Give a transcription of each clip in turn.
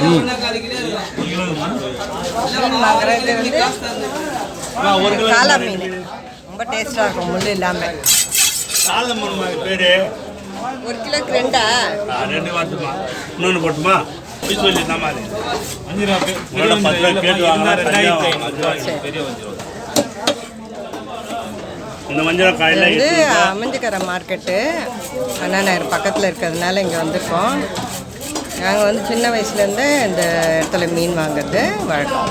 மீன் வாங்குறது வந்து காளை மீன் ரொம்ப டேஸ்ட்டாக இருக்கும் முள் இல்லாமல். ஒரு கிலோக்கு 2 வாட்டுமா இன்னொன்று போட்டுமா சொல்லி இந்த மஞ்சள் காயில் வந்து அமிந்தகரை மார்க்கெட்டு அண்ணாநகர் பக்கத்தில் இருக்கிறதுனால இங்கே வந்திருக்கோம். நாங்கள் வந்து சின்ன வயசுலேருந்து இந்த இடத்துல மீன் வாங்குறது வழக்கம்.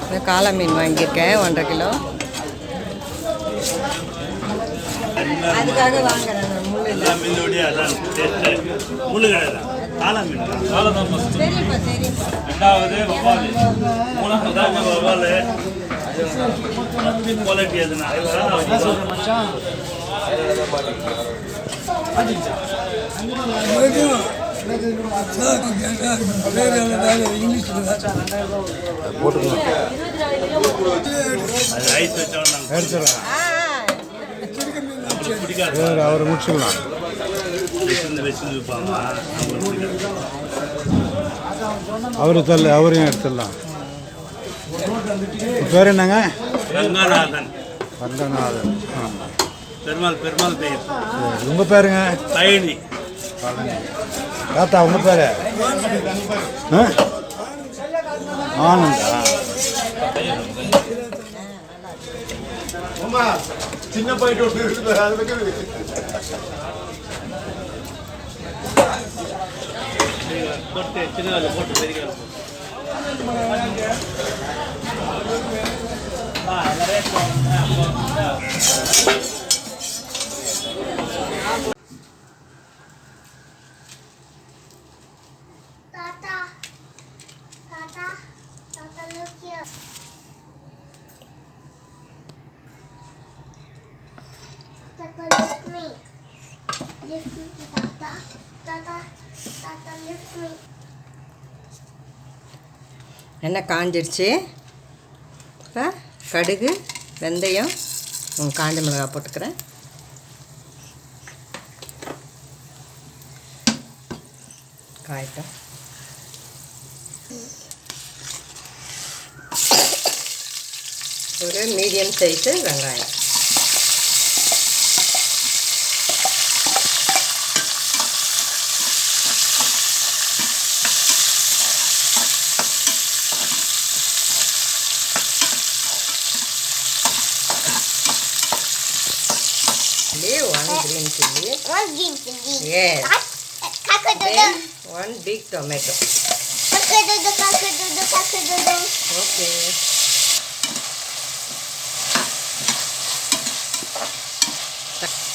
இந்த காளை மீன் வாங்கியிருக்கேன் 1.5 கிலோ. அதுக்காக வாங்குறேன். முள்ளு கிடையாது காளை மீன் சரிப்பா சரிப்பா. 2வது வவ்வால் 3வது வவ்வால் குவாலிட்டி எதுனா ஐஸ் வச்சோம் அவர் முடிச்சுக்கலாம். அவரு தள்ள அவரையும் எடுத்துடலாம். பேர் என்னங்க? ரங்கநாதன். ரங்கநாதன். பெருமாள் பெயர். உங்க பேருங்க? பழனி. தாத்தா உங்க பேரு? ஆனந்தா. சின்ன போயிட்டு போட்டு சின்ன போட்டு பெரிய எண்ணெய் காஞ்சிடுச்சு. இப்போ கடுகு, வெந்தயம், காஞ்ச மிளகாய் போட்டுக்கிறேன். காயட்டும். ஒரு மீடியம் சைஸு வெங்காயம். One green chili. Yes. Then 1 big tomato. Okay.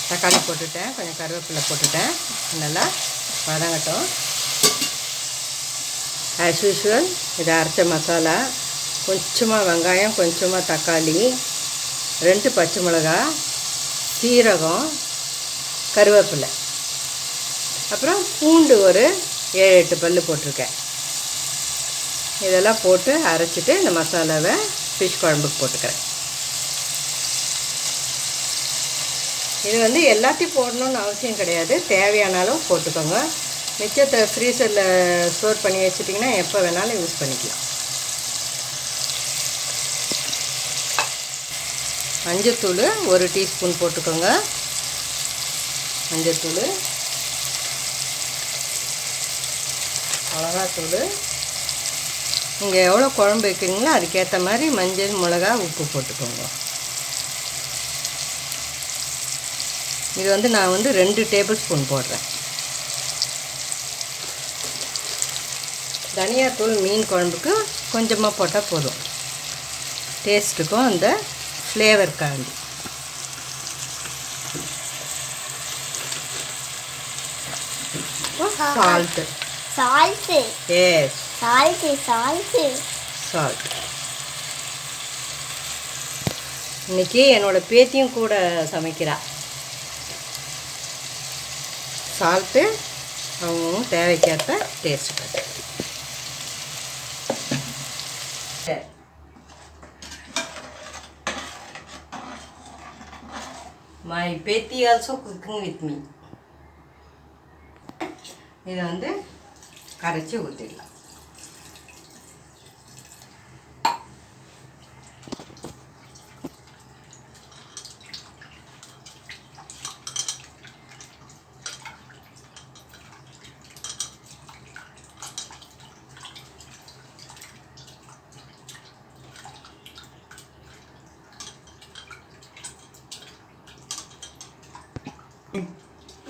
தக்காளி போட்டுட்டேன், கொஞ்சம் கருவேப்பிலை போட்டுட்டேன். நல்லா வதங்கட்டும். ஆஸ் யூஷுவல் இதை அரைச்ச மசாலா, கொஞ்சமாக வெங்காயம், கொஞ்சமாக தக்காளி, 2 பச்சை மிளகாய், சீரகம், கருவேப்பிலை, அப்புறம் பூண்டு ஒரு 7-8 பல்லு போட்டிருக்கேன். இதெல்லாம் போட்டு அரைச்சிட்டு இந்த மசாலாவை ஃபிஷ் குழம்புக்கு போட்டுக்கிறேன். இது வந்து எல்லாத்தையும் போடணுன்னு அவசியம் கிடையாது, தேவையானாலும் போட்டுக்கோங்க. மிச்சத்தை ஃப்ரீசரில் ஸ்டோர் பண்ணி வச்சுட்டிங்கன்னா எப்போ வேணாலும் யூஸ் பண்ணிக்கலாம். மஞ்சத்தூள் 1 டீஸ்பூன் போட்டுக்கோங்க. மஞ்சத்தூள், மிளகாத்தூள், நீங்கள் எவ்வளோ குழம்பு வைக்கிறீங்களோ அதுக்கேற்ற மாதிரி மஞ்சள், மிளகா, உப்பு போட்டுக்கோங்க. இது வந்து நான் வந்து 2 டேபிள் ஸ்பூன் போடுறேன். தனியாத்தூள் மீன் குழம்புக்கு கொஞ்சமாக போட்டால் போதும், டேஸ்ட்டுக்கும் அந்த ஃப்ளேவருக்காண்டி. Salt. Salt. Yes, salt salt salt. இன்னைக்கு என்னோட பேத்தியும் கூட சமைக்கிறா. சால்ட்டு அவங்க தேவைக்கேற்ப டேஸ்ட் பார்த்து. My பேத்தி also cooking with me. இதை வந்து கரைச்சி ஊற்றிடலாம்.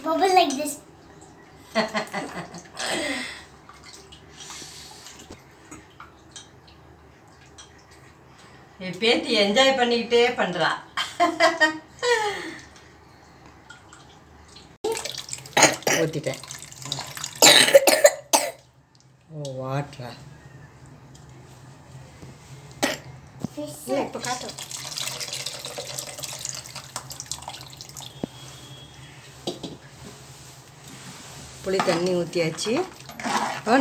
Bubble like this. என் பேத்தி என்ஜாய் பண்ணிக்கிட்டே பண்ணுறா. ஊற்றிட்டேன். ஓ வாட்ரா இல்லை இப்போ காட்டும். புளி தண்ணி ஊற்றியாச்சு.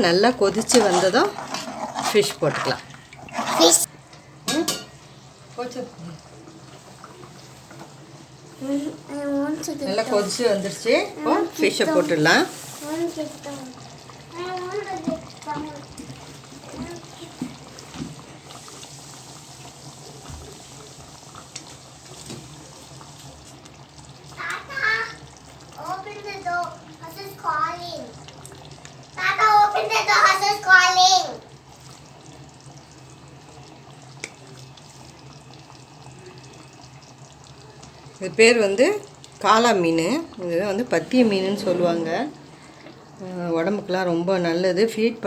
நல்லா கொதித்து வந்ததும் ஃபிஷ் போட்டுக்கலாம். Fish. I want to get நல்லா கொதிச்சு வந்துருச்சு. இப்போ ஃபிஷ்ஷை போட்டுடலாம். I want to get down. I want to get down. Tata, open the door. Us is calling. Tata, open the door. Us is calling. இது பேர் வந்து காளா மீன். இது வந்து பத்திய மீனுன்னு சொல்லுவாங்க. உடம்புக்கெலாம் ரொம்ப நல்லது. ஃபீட்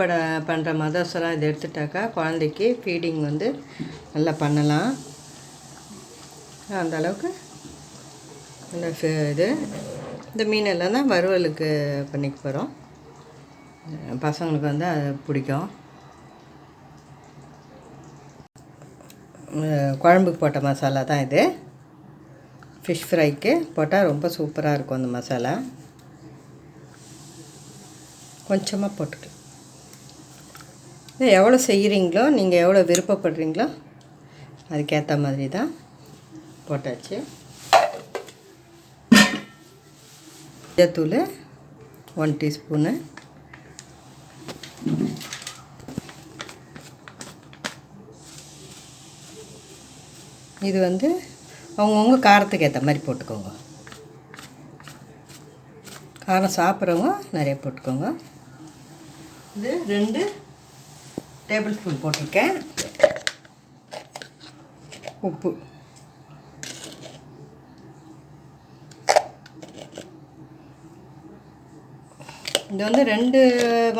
பண்ணுற மதர்ஸ்லாம் இதை எடுத்துட்டாக்கா குழந்தைக்கு ஃபீடிங் வந்து நல்லா பண்ணலாம். அந்த அளவுக்கு இந்த இந்த மீனெல்லாம் தான் வறுவலுக்கு பண்ணிக்க போகிறோம். பசங்களுக்கு வந்து அது பிடிக்கும். குழம்புக்கு போட்ட மசாலா தான் இது. ஃபிஷ் ஃப்ரைக்கு போட்டால் ரொம்ப சூப்பராக இருக்கும் அந்த மசாலா. கொஞ்சமாக போட்டுக்கலாம். எவ்வளோ செய்கிறீங்களோ, நீங்கள் எவ்வளோ விருப்பப்படுறீங்களோ அதுக்கேற்ற மாதிரி தான் போட்டாச்சு. தூள் 1 டீஸ்பூனு. இது வந்து அவங்கவுங்க காரத்துக்கு ஏற்ற மாதிரி போட்டுக்கோங்க. காரம் சாப்பிட்றவங்க நிறைய போட்டுக்கோங்க. இது 2 டேபிள் ஸ்பூன் போட்டிருக்கேன். உப்பு. இது வந்து 2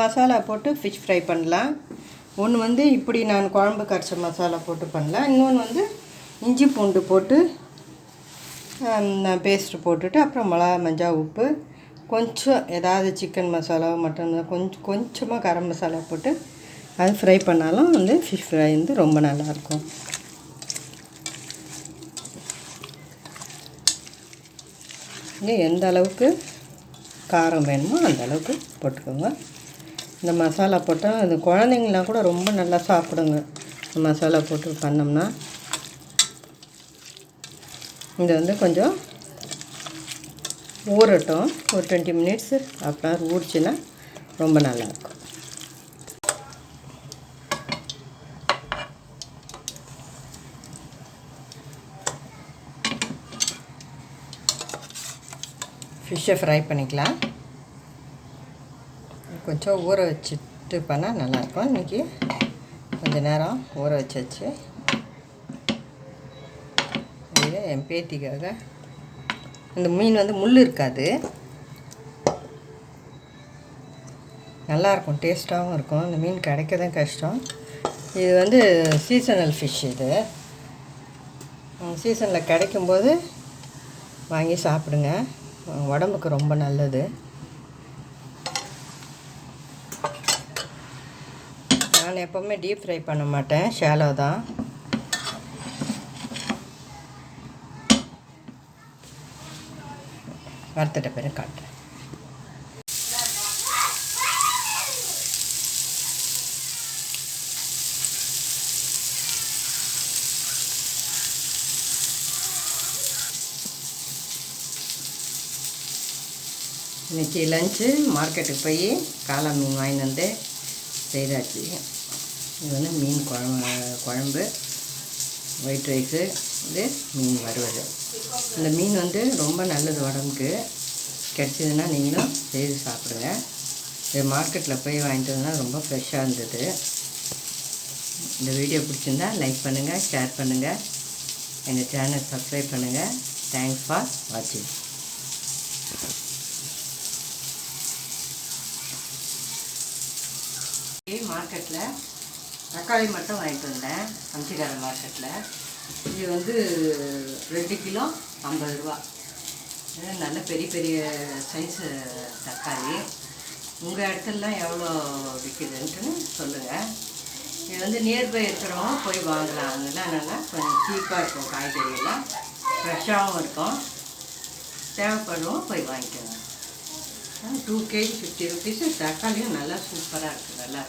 மசாலா போட்டு ஃபிஷ் ஃப்ரை பண்ணலாம். ஒன்று வந்து இப்படி நான் குழம்பு கரைச்ச மசாலா போட்டு பண்ணலாம். இன்னொன்று வந்து இஞ்சி பூண்டு போட்டு பேஸ்ட்டு போட்டுட்டு அப்புறம் மிளகா, மஞ்சள், உப்பு, கொஞ்சம் ஏதாவது சிக்கன் மசாலா, மட்டன் கொஞ்சமாக கரம் மசாலா போட்டு அது ஃப்ரை பண்ணாலும் வந்து ஃபிஷ் ஃப்ரை வந்து ரொம்ப நல்லாயிருக்கும். இன்னும் எந்த அளவுக்கு காரம் வேணுமோ அந்த அளவுக்கு போட்டுக்கோங்க. இந்த மசாலா போட்டால் இந்த குழந்தைங்களாம் கூட ரொம்ப நல்லா சாப்பிடுங்க. இந்த மசாலா போட்டு பண்ணோம்னா இது வந்து கொஞ்சம் ஊறட்டும். ஒரு 20 மினிட்ஸு அப்புறம் ஊறிச்சுன்னா ரொம்ப நல்லாயிருக்கும். ஃபிஷ்ஷை ஃப்ரை பண்ணிக்கலாம். கொஞ்சம் ஊற வச்சுட்டு பண்ணால் நல்லாயிருக்கும். இன்றைக்கி கொஞ்சம் நேரம் ஊற வச்சாச்சு. இது என் பேத்திக்காக. இந்த மீன் வந்து முள் இருக்காது, நல்லாயிருக்கும், டேஸ்ட்டாகவும் இருக்கும். இந்த மீன் கிடைக்க தான் கஷ்டம். இது வந்து சீசனல் ஃபிஷ். இது சீசனில் கிடைக்கும்போது வாங்கி சாப்பிடுங்க, உடம்புக்கு ரொம்ப நல்லது. நான் எப்போவுமே டீப் ஃப்ரை பண்ண மாட்டேன், ஷாலோ தான். வறுத்துட்ட பிறகு காட்டுறேன். இன்றைக்கி லஞ்சு மார்க்கெட்டுக்கு போய் காளா மீன் வாங்கிட்டு வந்து செய்தாச்சு. இது வந்து மீன் குழம்பு ஒயிட் ரைஸு, இது மீன் வறுவல். இந்த மீன் வந்து ரொம்ப நல்லது உடம்புக்கு. கிடச்சிதுன்னா நீங்களும் செய்து சாப்பிடுங்க. இது மார்க்கெட்டில் போய் வாங்கிட்டு வந்தால் ரொம்ப ஃப்ரெஷ்ஷாக இருந்தது. இந்த வீடியோ பிடிச்சிருந்தா லைக் பண்ணுங்கள், ஷேர் பண்ணுங்கள், எங்கள் சேனல் சப்ஸ்கிரைப் பண்ணுங்கள். தேங்க்ஸ் ஃபார் வாட்சிங். மார்க்கெட்டில் தக்காளி மட்டும் வாங்கிட்டு வந்தேன். அமிர்தகரை மார்க்கெட்டில். இது வந்து 2 கிலோ 50 ரூபா. நல்ல பெரிய பெரிய சைஸு தக்காளி. உங்கள் இடத்துலலாம் எவ்வளோ விற்கிதுன்ட்டு சொல்லுங்கள். இது வந்து நியர்பை இருக்கிறவங்க போய் வாங்கலாம். அங்கெல்லாம் நல்லா கொஞ்சம் சீப்பாக இருக்கும். காய்கறியெல்லாம் ஃப்ரெஷ்ஷாகவும் இருக்கும். தேவைப்படுறவங்க போய் வாங்கிக்கோங்க. 2 kg 50 rupees. தக்காளியும் நல்லா சூப்பராக இருக்குது. நல்லா